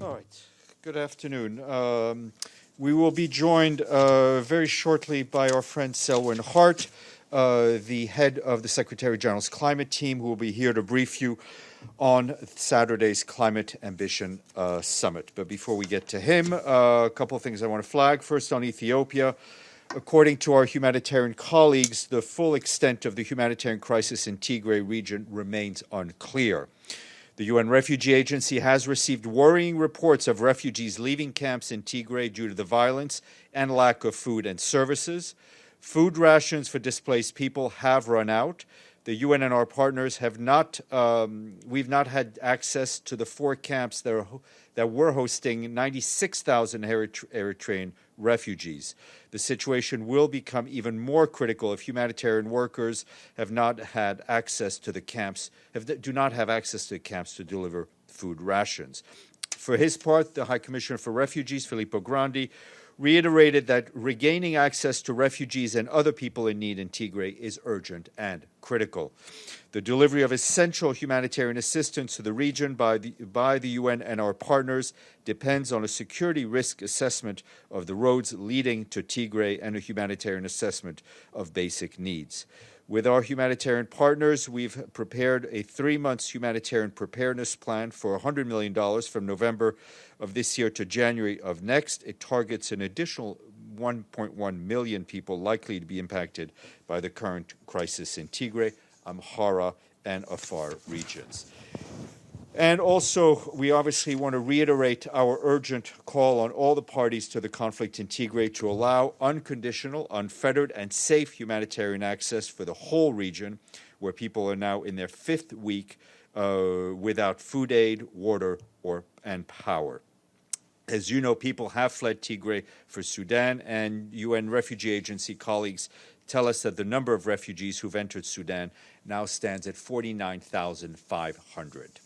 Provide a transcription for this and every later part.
All right. Good afternoon. We will be joined very shortly by our friend Selwyn Hart, the head of the Secretary General's climate team, who will be here to brief you on Saturday's Climate Ambition Summit. But before we get to him, a couple of things I want to flag. First, on Ethiopia. According to our humanitarian colleagues, the full extent of the humanitarian crisis in Tigray region remains unclear. The UN Refugee Agency has received worrying reports of refugees leaving camps in Tigray due to the violence and lack of food and services. Food rations for displaced people have run out. The UN and our partners have not, we've not had access to the 4 camps that were hosting 96,000 Eritrean refugees. The situation will become even more critical if humanitarian workers have not had access to the camps, do not have access to the camps to deliver food rations. For his part, the High Commissioner for Refugees, Filippo Grandi, reiterated that regaining access to refugees and other people in need in Tigray is urgent and critical. The delivery of essential humanitarian assistance to the region by the UN and our partners depends on a security risk assessment of the roads leading to Tigray and a humanitarian assessment of basic needs. With our humanitarian partners, we've prepared a 3-month humanitarian preparedness plan for $100 million from November of this year to January of next. It targets an additional 1.1 million people likely to be impacted by the current crisis in Tigray, Amhara, and Afar regions. And also, we obviously want to reiterate our urgent call on all the parties to the conflict in Tigray to allow unconditional, unfettered, and safe humanitarian access for the whole region, where people are now in their 5th week without food aid, water, and power. As you know, people have fled Tigray for Sudan, and UN Refugee Agency colleagues tell us that the number of refugees who've entered Sudan now stands at 49,500.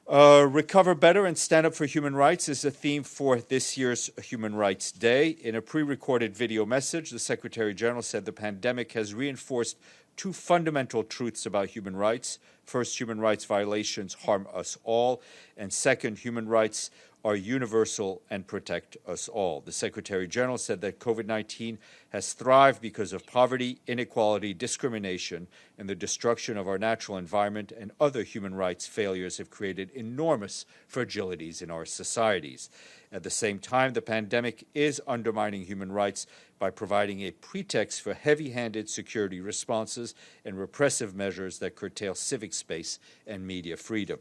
Recover better and stand up for human rights is a theme for this year's Human Rights Day. In a pre-recorded video message, the Secretary General said the pandemic has reinforced 2 fundamental truths about human rights. First, human rights violations harm us all, and second, human rights are universal and protect us all. The Secretary General said that COVID-19 has thrived because of poverty, inequality, discrimination, and the destruction of our natural environment, and other human rights failures have created enormous fragilities in our societies. At the same time, the pandemic is undermining human rights by providing a pretext for heavy-handed security responses and repressive measures that curtail civic space and media freedom.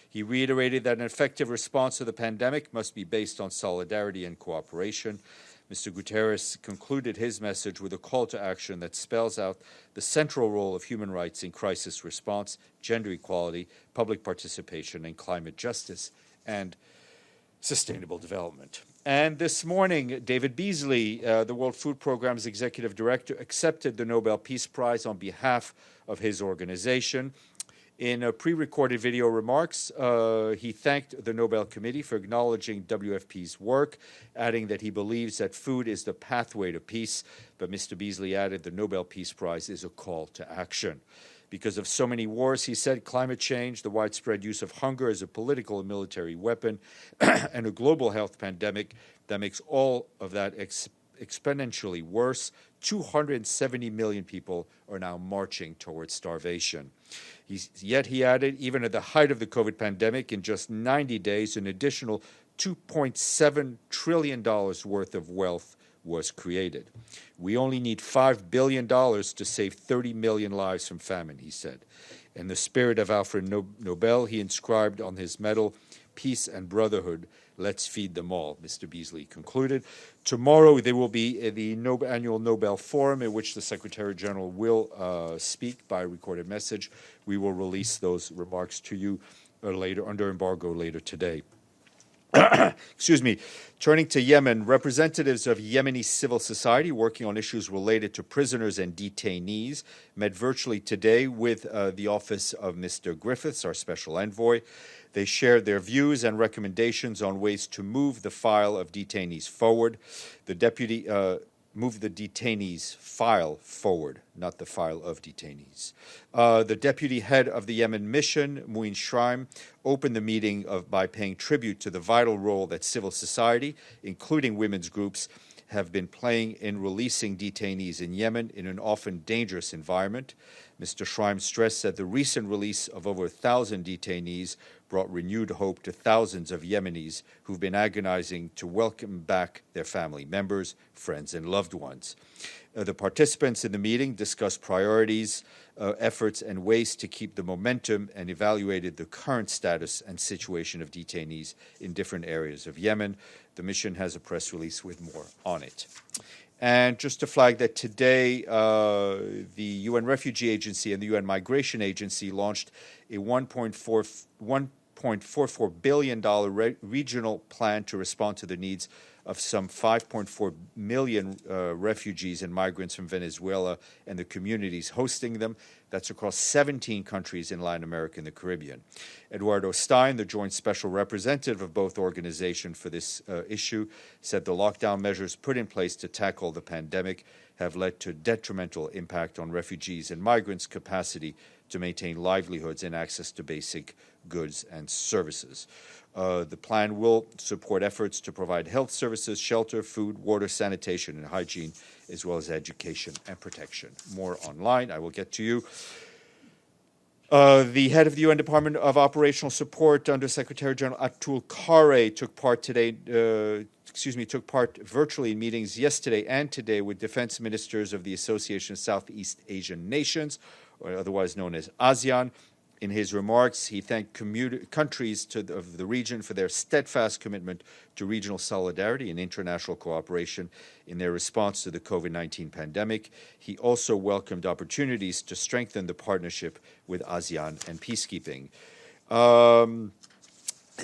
He reiterated that an effective response to the pandemic must be based on solidarity and cooperation. Mr. Guterres concluded his message with a call to action that spells out the central role of human rights in crisis response, gender equality, public participation, and climate justice and sustainable development. And this morning, David Beasley, the World Food Programme's executive director, accepted the Nobel Peace Prize on behalf of his organization. In a pre-recorded video remarks, he thanked the Nobel Committee for acknowledging WFP's work, adding that he believes that food is the pathway to peace. But Mr. Beasley added the Nobel Peace Prize is a call to action. Because of so many wars, he said, climate change, the widespread use of hunger as a political and military weapon, and a global health pandemic that makes all of that exponentially worse. 270 million people are now marching towards starvation. Yet, he added, even at the height of the COVID pandemic, in just 90 days, an additional $2.7 trillion worth of wealth was created. We only need $5 billion to save 30 million lives from famine, he said. In the spirit of Alfred Nobel, he inscribed on his medal, peace and brotherhood, let's feed them all, Mr. Beasley concluded. Tomorrow there will be the annual Nobel Forum in which the Secretary General will speak by recorded message. We will release those remarks to you later, under embargo later today. Excuse me. Turning to Yemen, representatives of Yemeni civil society working on issues related to prisoners and detainees met virtually today with the office of Mr. Griffiths, our special envoy. They shared their views and recommendations on ways to move the file of detainees forward. The deputy move the detainees file forward, not the file of detainees. The deputy head of the Yemen mission, Muin Shraim, opened the meeting by paying tribute to the vital role that civil society, including women's groups, have been playing in releasing detainees in Yemen in an often dangerous environment. Mr. Shraim stressed that the recent release of over 1,000 detainees brought renewed hope to thousands of Yemenis who've been agonizing to welcome back their family members, friends, and loved ones. The participants in the meeting discussed priorities, efforts, and ways to keep the momentum and evaluated the current status and situation of detainees in different areas of Yemen. The mission has a press release with more on it. And just to flag that today, the UN Refugee Agency and the UN Migration Agency launched a $1.44 billion regional plan to respond to the needs of some 5.4 million refugees and migrants from Venezuela and the communities hosting them. That's across 17 countries in Latin America and the Caribbean. Eduardo Stein, the joint special representative of both organizations for this issue, said the lockdown measures put in place to tackle the pandemic have led to detrimental impact on refugees and migrants' capacity to maintain livelihoods and access to basic goods and services. The plan will support efforts to provide health services, shelter, food, water, sanitation, and hygiene, as well as education and protection. More online. I will get to you. The head of the UN Department of Operational Support, Under Secretary General Atul Khare, took part virtually in meetings yesterday and today with defense ministers of the Association of Southeast Asian Nations, or otherwise known as A.S.E.A.N. In his remarks, he thanked countries of the region for their steadfast commitment to regional solidarity and international cooperation in their response to the COVID-19 pandemic. He also welcomed opportunities to strengthen the partnership with ASEAN and peacekeeping.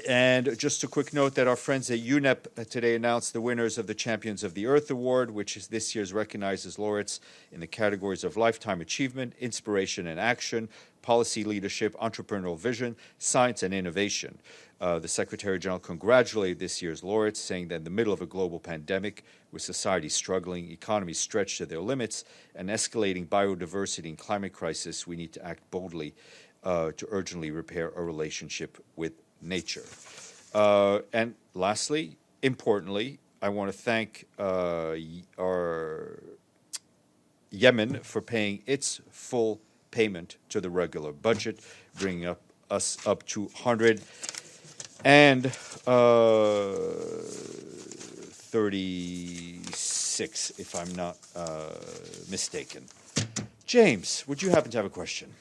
And just a quick note that our friends at UNEP today announced the winners of the Champions of the Earth Award, which is this year's recognizes laureates in the categories of lifetime achievement, inspiration and action, policy leadership, entrepreneurial vision, science and innovation. The Secretary General congratulated this year's laureates, saying that in the middle of a global pandemic, with society struggling, economies stretched to their limits, and escalating biodiversity and climate crisis, we need to act boldly to urgently repair our relationship with nature. And lastly, importantly, I want to thank our Yemen for paying its full payment to the regular budget, bringing us up to 136, if I'm not mistaken. James, would you happen to have a question?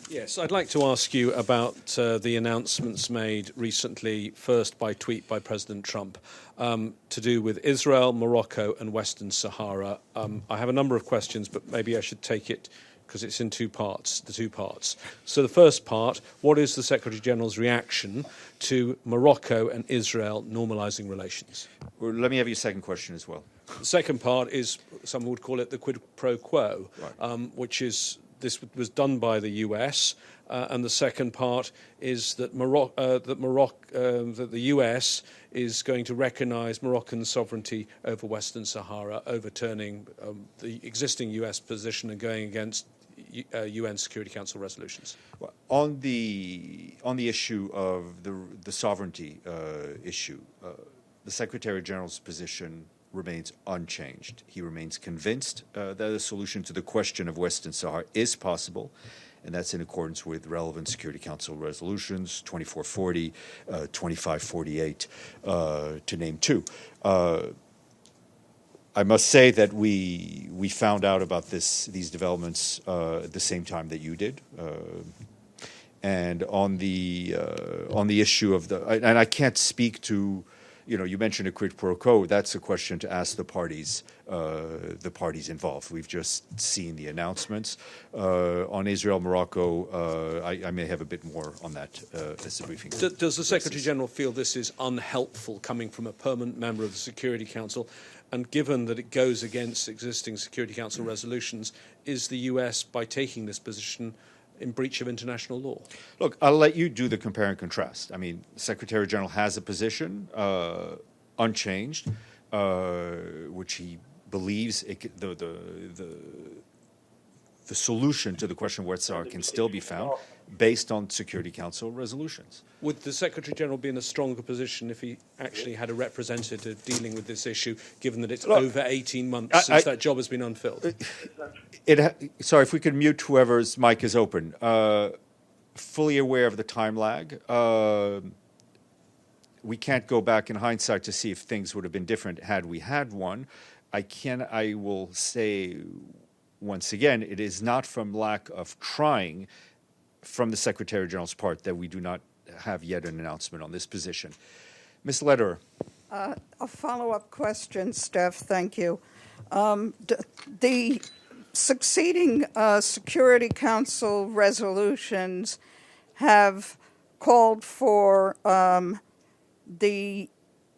Yes, I'd like to ask you about the announcements made recently, first by tweet by President Trump, to do with Israel, Morocco and Western Sahara. I have a number of questions, but maybe I should take it because it's in the two parts. So the first part, what is the Secretary-General's reaction to Morocco and Israel normalizing relations? Well, let me have your second question as well. The second part is, some would call it the quid pro quo, right. Which is, this was done by the US, and the second part is that that the US is going to recognise Moroccan sovereignty over Western Sahara, overturning the existing US position and going against UN Security Council resolutions. Well, on the issue of the sovereignty issue, the Secretary General's position remains unchanged. He remains convinced that a solution to the question of Western Sahara is possible, and that's in accordance with relevant Security Council resolutions, 2440, 2548, to name two. I must say that we found out about these developments at the same time that you did, and on the issue of and I can't speak to. You mentioned a quid pro quo. That's a question to ask the parties involved. We've just seen the announcements on Israel, Morocco. I may have a bit more on that as the briefing. Does the Secretary General feel this is unhelpful coming from a permanent member of the Security Council? And given that it goes against existing Security Council resolutions, is the US, by taking this position, in breach of international law? Look, I'll let you do the compare and contrast. I mean, the Secretary General has a position, unchanged, which he believes the solution to the question of where Sahara can still be found based on Security Council resolutions. Would the Secretary General be in a stronger position if he actually had a representative dealing with this issue, given that it's over 18 months since that job has been unfilled? Sorry, if we could mute whoever's mic is open. Fully aware of the time lag. We can't go back in hindsight to see if things would have been different had we had one. I will say once again, it is not from lack of trying from the Secretary General's part that we do not have yet an announcement on this position. Ms. Lederer. A follow-up question, Steph. Thank you. The succeeding Security Council resolutions have called for the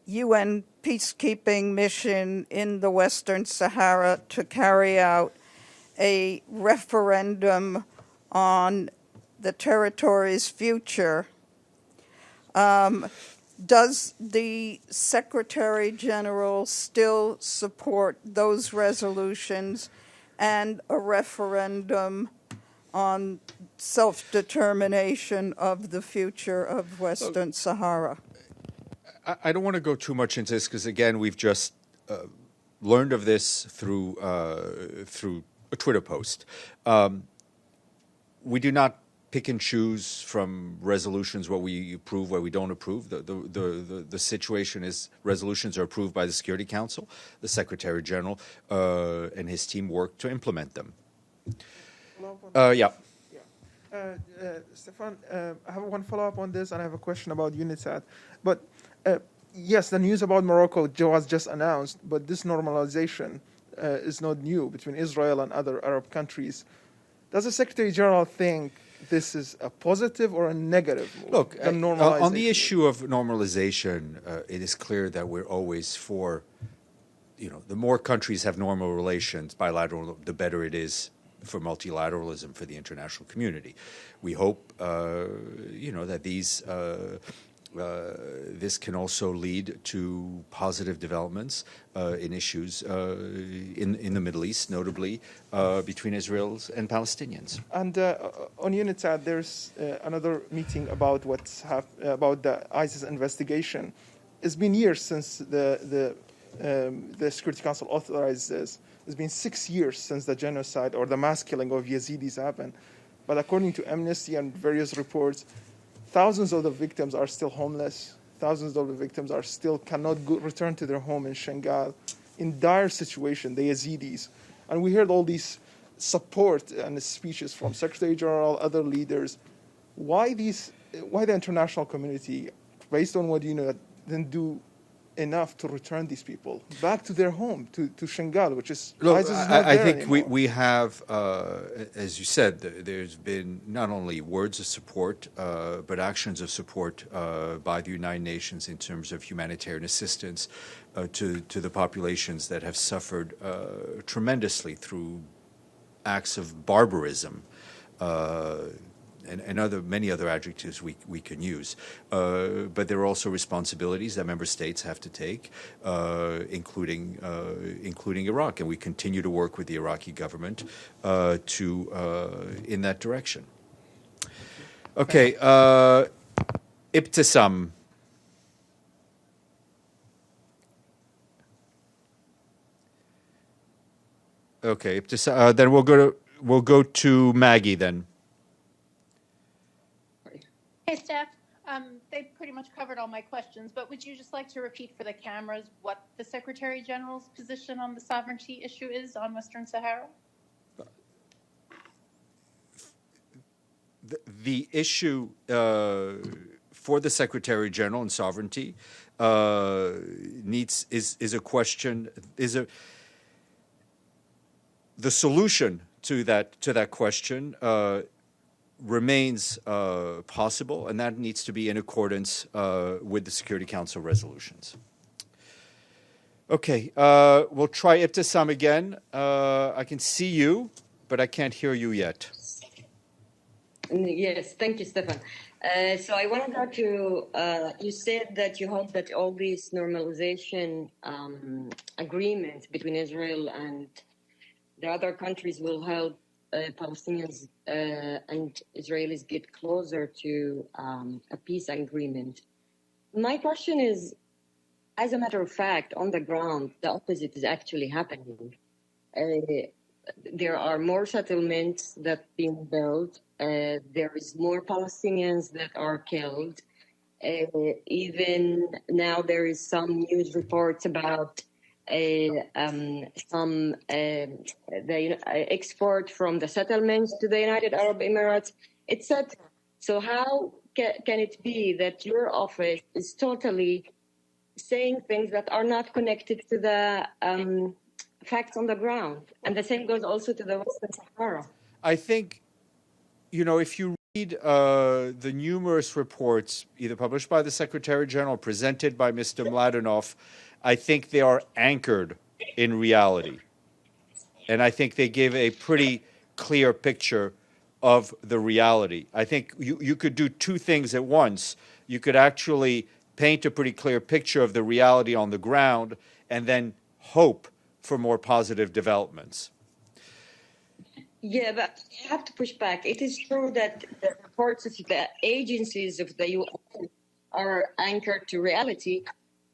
UN peacekeeping mission in the Western Sahara to carry out a referendum on the territory's future. Does the Secretary General still support those resolutions and a referendum on self-determination of the future of Western Sahara? I don't want to go too much into this because, again, we've just learned of this through a Twitter post. We do not pick and choose from resolutions what we approve, what we don't approve. The situation is resolutions are approved by the Security Council. The Secretary General and his team work to implement them. Stéphane, I have one follow-up on this, and I have a question about UNITAD. But yes, the news about Morocco was just announced, but this normalization is not new between Israel and other Arab countries. Does the Secretary General think this is a positive or a negative move? Look, on the issue of normalization, it is clear that we're always for, the more countries have normal relations, bilateral, the better it is for multilateralism for the international community. We hope, that this can also lead to positive developments in issues in the Middle East, notably between Israelis and Palestinians. And on UNITAD, there's another meeting about about the ISIS investigation. It's been years since the Security Council authorized this. It's been 6 years since the genocide or the mass killing of Yazidis happened. But according to Amnesty and various reports, thousands of the victims are still homeless. Thousands of the victims cannot return to their home in Shangal in dire situation, the Yazidis. And we heard all these support and speeches from Secretary General, other leaders. Why the international community, based on what you know, didn't do enough to return these people back to their home, to Shangal, which is ISIS is not I there think anymore. we have, as you said, there's been not only words of support, but actions of support by the United Nations in terms of humanitarian assistance to the populations that have suffered tremendously through acts of barbarism. And many other adjectives we can use. But there are also responsibilities that member states have to take, including Iraq. And we continue to work with the Iraqi government in that direction. Okay, Ibtisam. Okay, Ibtisam. Then we'll go to Maggie then. Hey, Steph. They pretty much covered all my questions, but would you just like to repeat for the cameras what the Secretary General's position on the sovereignty issue is on Western Sahara? The issue for the Secretary General and sovereignty is a question the solution to that question remains possible, and that needs to be in accordance with the Security Council resolutions. Okay, we'll try Ibtisam again. I can see you, but I can't hear you yet. Yes, thank you, Stéphane. So I wanted to, you said that you hope that all these normalization agreements between Israel and the other countries will help Palestinians and Israelis get closer to a peace agreement. My question is, as a matter of fact, on the ground, the opposite is actually happening. There are more settlements that being built. There is more Palestinians that are killed. Even now, there is some news reports about some the export from the settlements to the United Arab Emirates, etc. So how can it be that your office is totally saying things that are not connected to the facts on the ground? And the same goes also to the Western Sahara. I think, if you read the numerous reports, either published by the Secretary General, presented by Mr. Mladenov, I think they are anchored in reality. And I think they give a pretty clear picture of the reality. I think you could do two things at once. You could actually paint a pretty clear picture of the reality on the ground and then hope for more positive developments. Yeah, but I have to push back. It is true that the reports of the agencies of the UN are anchored to reality,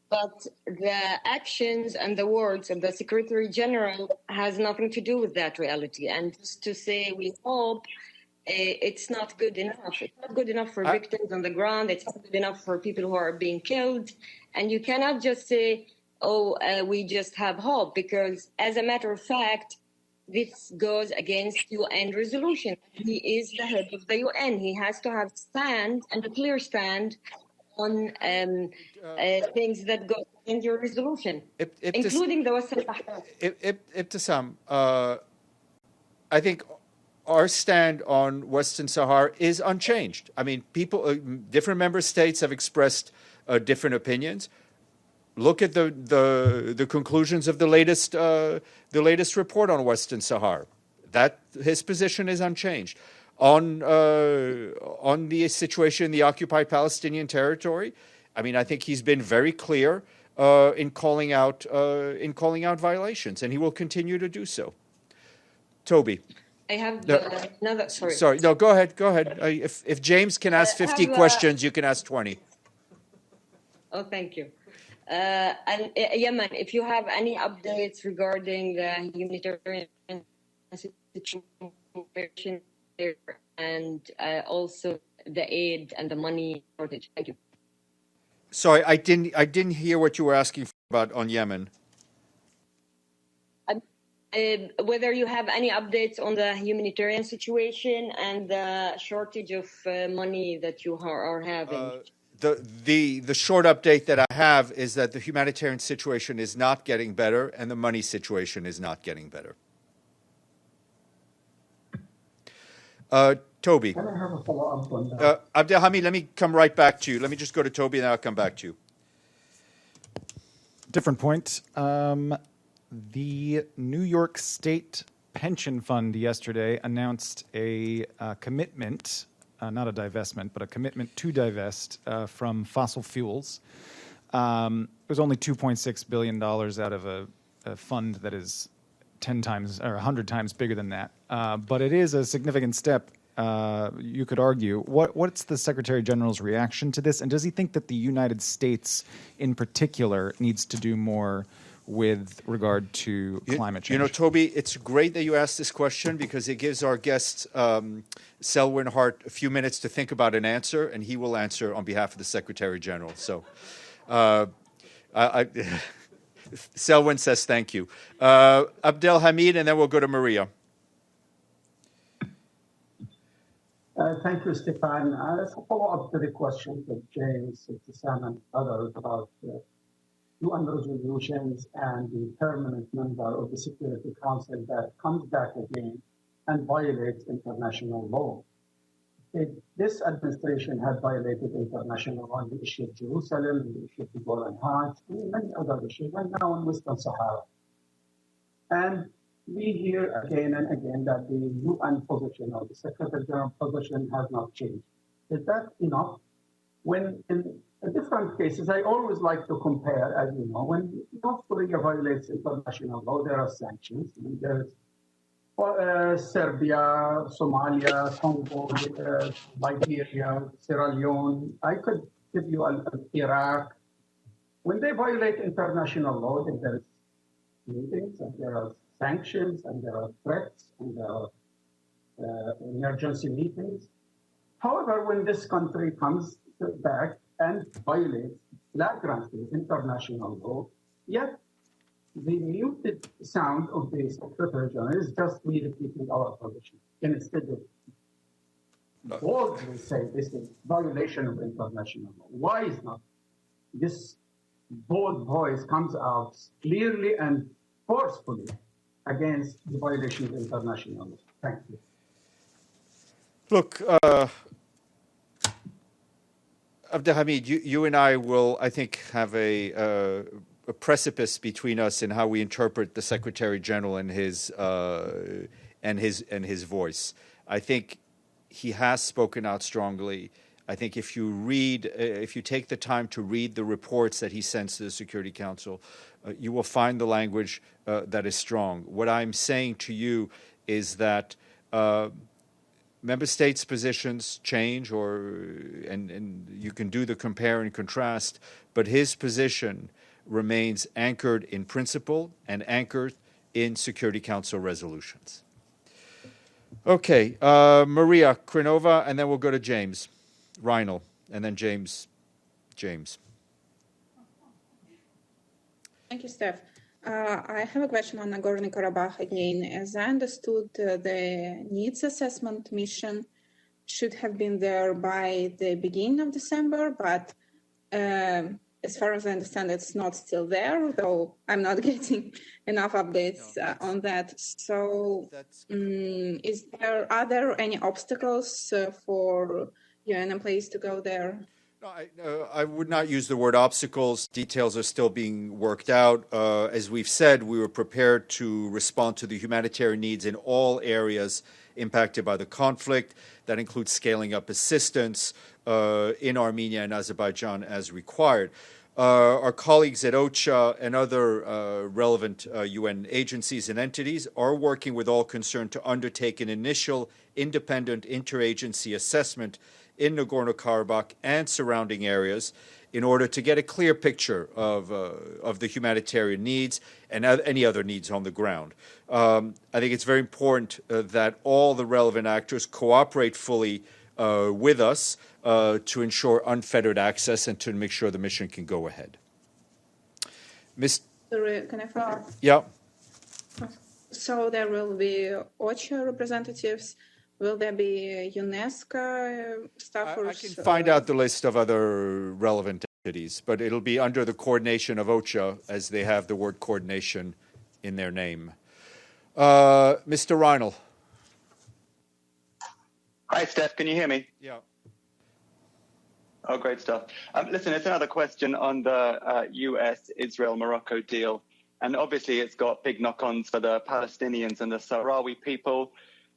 but the actions and the words of the Secretary General has nothing to do with that reality. And just to say we hope, it's not good enough. It's not good enough for victims on the ground. It's not good enough for people who are being killed. And you cannot just say, we just have hope, because as a matter of fact, this goes against UN resolution. He is the head of the UN. He has to have stand, and a clear stand, on things that go in your resolution, including the Western Sahara. Ibtisam, I think our stand on Western Sahara is unchanged. I mean, people, different member states have expressed different opinions. Look at the conclusions of the latest report on Western Sahara. That his position is unchanged. On the situation in the occupied Palestinian territory, I mean, I think he's been very clear in calling out violations, and he will continue to do so. Toby. I have another. Sorry. No, go ahead. If James can ask 50 questions, you can ask 20. Oh, thank you. And Yemen, if you have any updates regarding the humanitarian situation there, and also the aid and the money shortage. Thank you. Sorry, I didn't hear what you were asking about on Yemen. Whether you have any updates on the humanitarian situation and the shortage of money that you are having. The short update that I have is that the humanitarian situation is not getting better and the money situation is not getting better. Toby. Can I have a follow-up on that? Abdelhamid, let me come right back to you. Let me just go to Toby and then I'll come back to you. Different point. The New York State Pension Fund yesterday announced a commitment, not a divestment, but a commitment to divest from fossil fuels. It was only $2.6 billion out of a fund that is 10 times or 100 times bigger than that. But it is a significant step, you could argue. What's the Secretary General's reaction to this? And does he think that the United States in particular needs to do more with regard to climate change? You know, Toby, it's great that you asked this question because it gives our guest, Selwyn Hart, a few minutes to think about an answer, and he will answer on behalf of the Secretary General. So Selwyn says thank you. Abdelhamid, and then we'll go to Maria. Thank you, Stéphane. As a follow-up to the question that James, Sam, and others about UN resolutions and the permanent member of the Security Council that comes back again and violates international law. This administration had violated international law on the issue of Jerusalem, the issue of the Golan Heights, and many other issues, and now in Western Sahara. And we hear again and again that the UN position or the Secretary General position has not changed. Is that enough? When in different cases, I always like to compare, as you know, when North Korea violates international law, there are sanctions. There's Serbia, Somalia, Congo, Liberia, Sierra Leone. I could give you Iraq. When they violate international law, then there is meetings and there are sanctions and there are threats and there are emergency meetings. However, when this country comes back and violates flagrantly international law, yet the muted sound of the Secretary General is just me repeating our position. And instead of boldly say this is violation of international law. Why is not this bold voice comes out clearly and forcefully against the violation of international law? Thank you. Look, Abdelhamid, you and I will, I think, have a precipice between us in how we interpret the Secretary General and his voice. I think he has spoken out strongly. I think if you take the time to read the reports that he sends to the Security Council, you will find the language that is strong. What I'm saying to you is that member states' positions change, and you can do the compare and contrast, but his position remains anchored in principle and anchored in Security Council resolutions. Okay, Maria Krinova, and then we'll go to James Reinl, and then James. Thank you, Steph. I have a question on Nagorno-Karabakh again. As I understood, the needs assessment mission should have been there by the beginning of December, but as far as I understand, it's not still there, though I'm not getting enough updates on that. So are there any obstacles for UN employees to go there? No, I would not use the word obstacles. Details are still being worked out. As we've said, we were prepared to respond to the humanitarian needs in all areas impacted by the conflict. That includes scaling up assistance in Armenia and Azerbaijan as required. Our colleagues at OCHA and other relevant UN agencies and entities are working with all concerned to undertake an initial independent interagency assessment in Nagorno-Karabakh and surrounding areas in order to get a clear picture of the humanitarian needs and any other needs on the ground. I think it's very important that all the relevant actors cooperate fully with us to ensure unfettered access and to make sure the mission can go ahead. Sorry, can I follow up? Yeah. So there will be OCHA representatives. Will there be UNESCO staffers? I can find out the list of other relevant entities, but it'll be under the coordination of OCHA, as they have the word coordination in their name. Mr. Reinl. Hi, Steph. Can you hear me? Yeah. Oh, great stuff. Listen, it's another question on the US-Israel-Morocco deal. And obviously, it's got big knock-ons for the Palestinians and the Sahrawi people.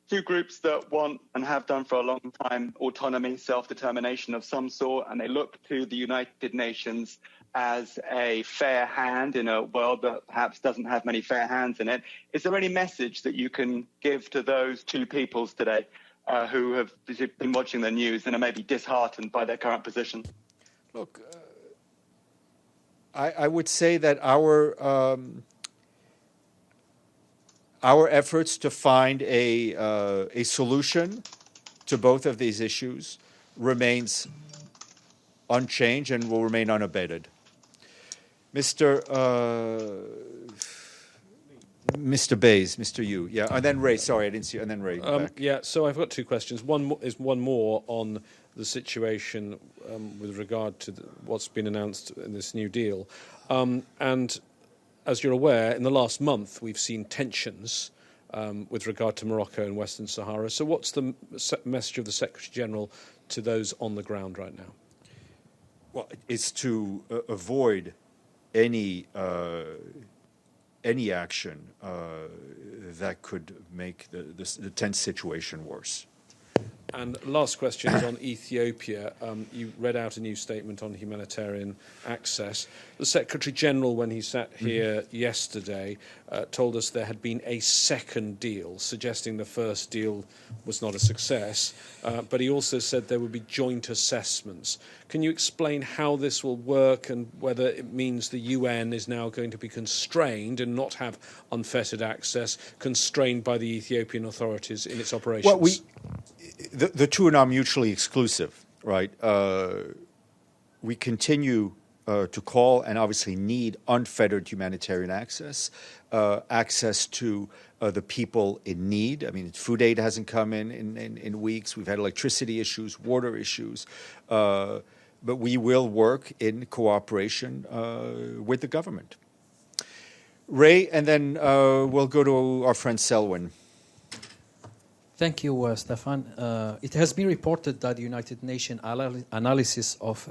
Two groups that want and have done for a long time autonomy, self-determination of some sort, and they look to the United Nations as a fair hand in a world that perhaps doesn't have many fair hands in it. Is there any message that you can give to those two peoples today who have been watching the news and are maybe disheartened by their current position? Look, I would say that our efforts to find a solution to both of these issues remains unchanged and will remain unabated. Mr. Bays, Mr. Yu, yeah, and then Ray. Sorry, I didn't see you. And then Ray. Yeah, so I've got two questions. One more on the situation with regard to what's been announced in this new deal, and as you're aware, in the last month, we've seen tensions with regard to Morocco and Western Sahara. So what's the message of the Secretary-General to those on the ground right now? Well, it's to avoid any action that could make the tense situation worse. And last question is on Ethiopia. You read out a new statement on humanitarian access. The Secretary-General, when he sat here yesterday, told us there had been a second deal, suggesting the first deal was not a success. But he also said there would be joint assessments. Can you explain how this will work and whether it means the UN is now going to be constrained and not have unfettered access, constrained by the Ethiopian authorities in its operations? Well, the two are not mutually exclusive, right? We continue to call and obviously need unfettered humanitarian access, access to the people in need. I mean, food aid hasn't come in weeks. We've had electricity issues, water issues. But we will work in cooperation with the government. Ray, and then we'll go to our friend Selwyn. Thank you, Stéphane. It has been reported that the United Nations analysis of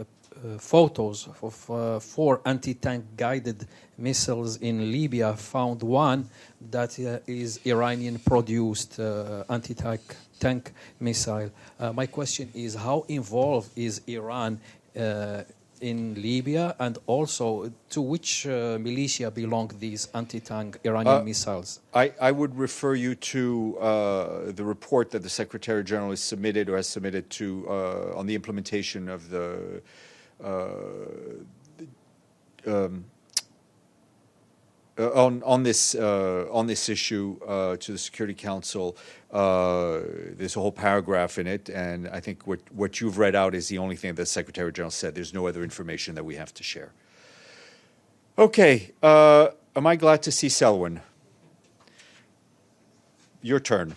photos of 4 anti-tank guided missiles in Libya found one that is Iranian-produced anti-tank missile. My question is, how involved is Iran in Libya, and also to which militia belong these anti-tank Iranian missiles? I would refer you to the report that the Secretary General has submitted or has submitted to on the implementation of the on this issue to the Security Council. There's a whole paragraph in it, and I think what you've read out is the only thing that the Secretary General said. There's no other information that we have to share. Okay, am I glad to see Selwyn? Your turn.